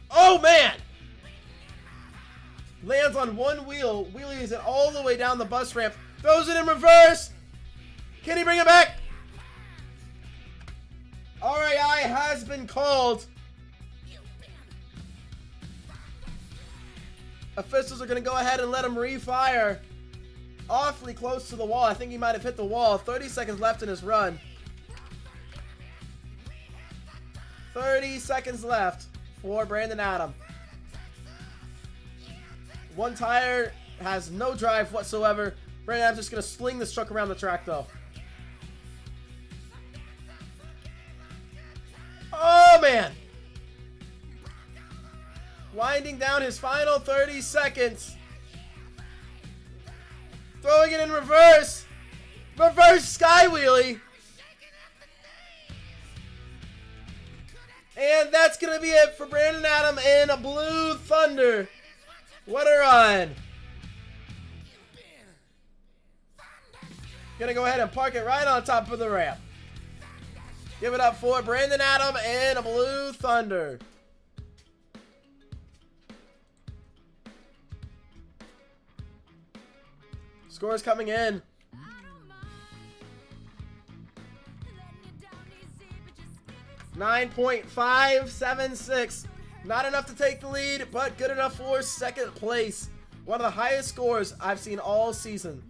S1: Oh man! Lands on one wheel, wheelies it all the way down the bus ramp, Throws it in reverse. Can he bring it back? RAI has been called. Officials are going to go ahead and let him refire. Awfully close to the wall. I think he might have hit the wall. 30 seconds left in his run. 30 seconds left for Brandon Adam. One tire has no drive whatsoever. Brandon Adam's just going to sling this truck around the track, though. Oh, man. Winding down his final 30 seconds. Throwing it in reverse. Reverse sky wheelie. And that's going to be it for Brandon Adam in a Blue Thunder. What a run. Going to go ahead and park it right on top of the ramp. Give it up for Brandon Adam in a Blue Thunder. Scores coming in. 9.576. Not enough to take the lead, but good enough for second place. One of the highest scores I've seen all season.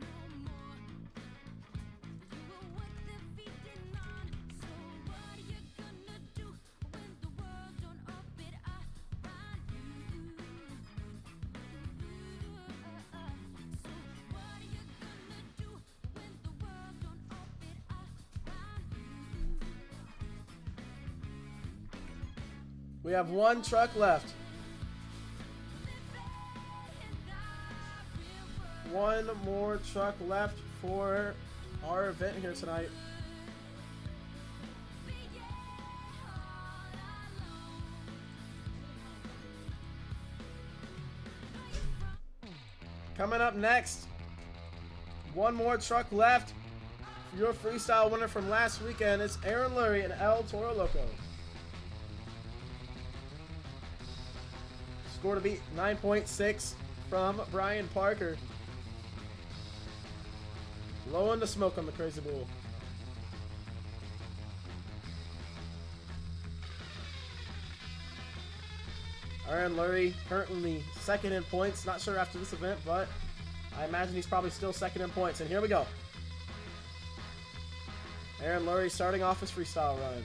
S1: We have one truck left. One more truck left for our event here tonight. Coming up next, one more truck left. Your freestyle winner from last weekend is Aaron Lurie and El Toro Loco. Score to beat 9.6 from Brian Parker. Blowing the smoke on the Crazy Bull. Aaron Lurie currently second in points. Not sure after this event, but I imagine he's probably still second in points. And here we go. Aaron Lurie starting off his freestyle run.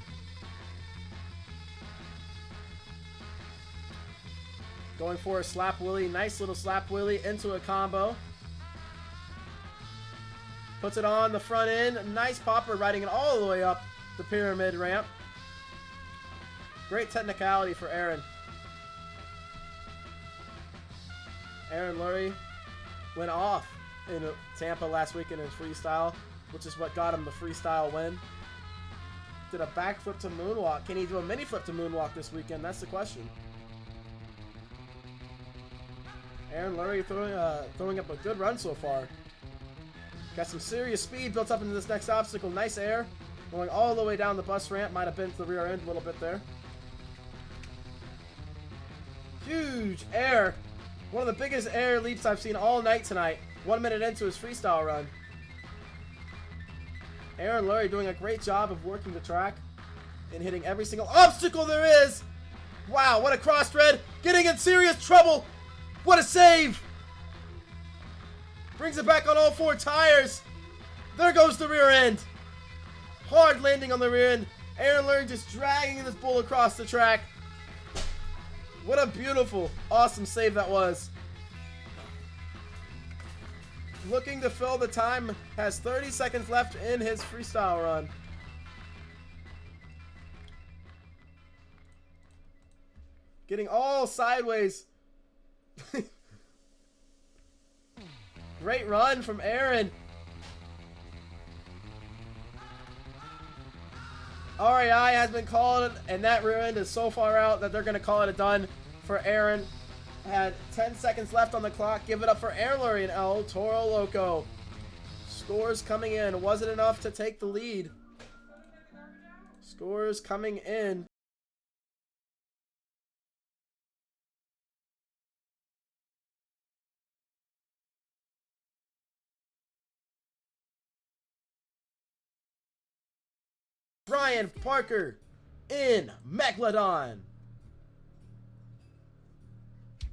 S1: Going for a slap wheelie. Nice little slap wheelie into a combo. Puts it on the front end. Nice popper, riding it all the way up the pyramid ramp. Great technicality for Aaron. Aaron Lurie went off in Tampa last week in his freestyle, which is what got him the freestyle win. Did a backflip to moonwalk. Can he do a mini flip to moonwalk this weekend? That's the question. Aaron Lurie throwing up a good run so far. Got some serious speed built up into this next obstacle. Nice air. Going all the way down the bus ramp. Might have bent to the rear end a little bit there. Huge air. One of the biggest air leaps I've seen all night tonight. 1 minute into his freestyle run. Aaron Lurie doing a great job of working the track and hitting every single obstacle there is. Wow, what a cross thread. Getting in serious trouble. What a save! Brings it back on all four tires. There goes the rear end. Hard landing on the rear end. Aaron Lurie just dragging this bull across the track. What a beautiful, awesome save that was. Looking to fill the time. Has 30 seconds left in his freestyle run. Getting all sideways. Great run from Aaron. RAI has been called, and that rear end is so far out that they're going to call it a done for Aaron. Had 10 seconds left on the clock. Give it up for Aaron Lurie and El Toro Loco. Scores coming in. Wasn't enough to take the lead. Scores coming in. Brian Parker in Megalodon.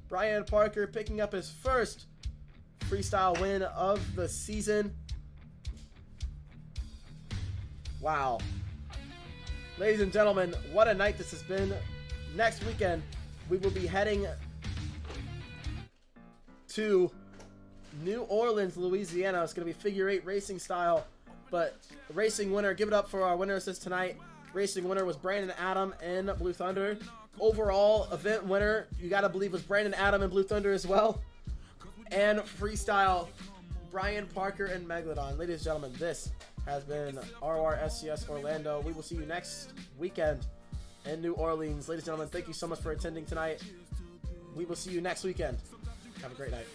S1: Brian Parker picking up his first freestyle win of the season. Wow. Ladies and gentlemen, what a night this has been. Next weekend, we will be heading to New Orleans, Louisiana. It's going to be figure 8 racing style, but the racing winner, give it up for our winner assist tonight. Racing winner was Brandon Adam in Blue Thunder. Overall event winner, you got to believe, was Brandon Adam in Blue Thunder as well. And freestyle, Brian Parker in Megalodon. Ladies and gentlemen, this has been RORSCS Orlando. We will see you next weekend in New Orleans. Ladies and gentlemen, thank you so much for attending tonight. We will see you next weekend. Have a great night.